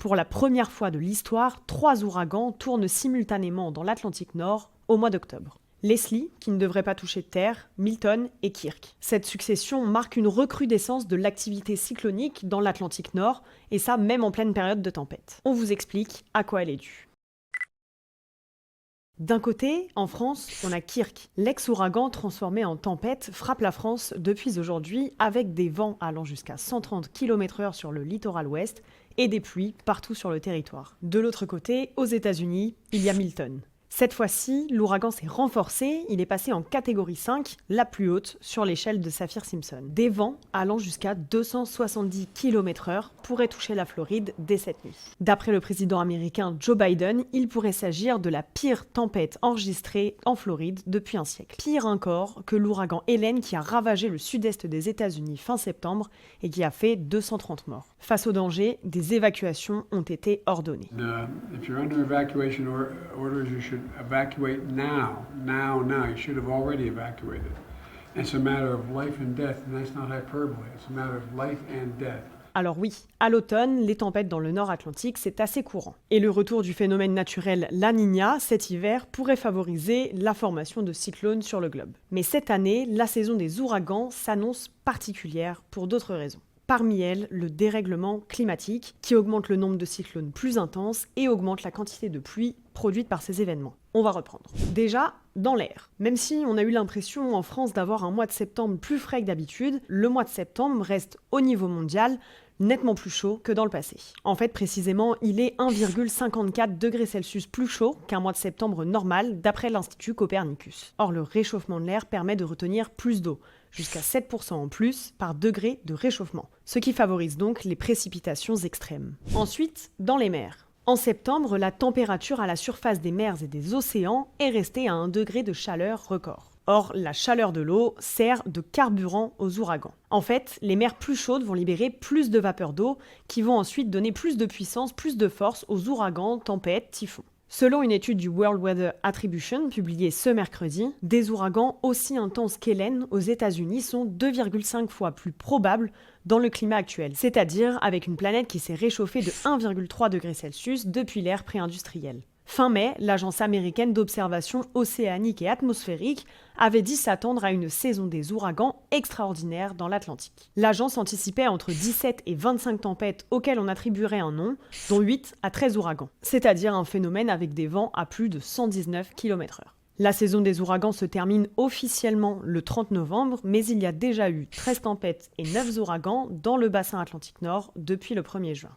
Pour la première fois de l'histoire, 3 ouragans tournent simultanément dans l'Atlantique Nord au mois d'octobre. Leslie, qui ne devrait pas toucher de terre, Milton et Kirk. Cette succession marque une recrudescence de l'activité cyclonique dans l'Atlantique Nord, et ça même en pleine période de tempête. On vous explique à quoi elle est due. D'un côté, en France, on a Kirk. L'ex-ouragan transformé en tempête frappe la France depuis aujourd'hui avec des vents allant jusqu'à 130 km/h sur le littoral ouest et des pluies partout sur le territoire. De l'autre côté, aux États-Unis, il y a Milton. Cette fois-ci, l'ouragan s'est renforcé, il est passé en catégorie 5, la plus haute sur l'échelle de Saffir-Simpson. Des vents allant jusqu'à 270 km/h pourraient toucher la Floride dès cette nuit. D'après le président américain Joe Biden, il pourrait s'agir de la pire tempête enregistrée en Floride depuis un siècle. Pire encore que l'ouragan Hélène qui a ravagé le sud-est des États-Unis fin septembre et qui a fait 230 morts. Face au danger, des évacuations ont été ordonnées. If you're under evacuation orders, you should evacuate now. You should have already evacuated. It's a matter of life and death, and that's not hyperbole. It's a matter of life and death. Alors oui, à l'automne, les tempêtes dans le nord Atlantique, c'est assez courant. Et le retour du phénomène naturel La Niña cet hiver pourrait favoriser la formation de cyclones sur le globe. Mais cette année, la saison des ouragans s'annonce particulière pour d'autres raisons. Parmi elles, le dérèglement climatique qui augmente le nombre de cyclones plus intenses et augmente la quantité de pluie produite par ces événements. On va reprendre. Déjà, dans l'air. Même si on a eu l'impression en France d'avoir un mois de septembre plus frais que d'habitude, le mois de septembre reste au niveau mondial nettement plus chaud que dans le passé. En fait, précisément, il est 1,54 degrés Celsius plus chaud qu'un mois de septembre normal, d'après l'Institut Copernicus. Or, le réchauffement de l'air permet de retenir plus d'eau, jusqu'à 7% en plus par degré de réchauffement, ce qui favorise donc les précipitations extrêmes. Ensuite, dans les mers. En septembre, la température à la surface des mers et des océans est restée à 1 degré de chaleur record. Or, la chaleur de l'eau sert de carburant aux ouragans. En fait, les mers plus chaudes vont libérer plus de vapeur d'eau qui vont ensuite donner plus de puissance, plus de force aux ouragans, tempêtes, typhons. Selon une étude du World Weather Attribution publiée ce mercredi, des ouragans aussi intenses qu'Hélène aux États-Unis sont 2,5 fois plus probables dans le climat actuel, c'est-à-dire avec une planète qui s'est réchauffée de 1,3 degrés Celsius depuis l'ère pré-industrielle. Fin mai, l'Agence américaine d'observation océanique et atmosphérique avait dit s'attendre à une saison des ouragans extraordinaire dans l'Atlantique. L'agence anticipait entre 17 et 25 tempêtes auxquelles on attribuerait un nom, dont 8 à 13 ouragans, c'est-à-dire un phénomène avec des vents à plus de 119 km/h. La saison des ouragans se termine officiellement le 30 novembre, mais il y a déjà eu 13 tempêtes et 9 ouragans dans le bassin Atlantique Nord depuis le 1er juin.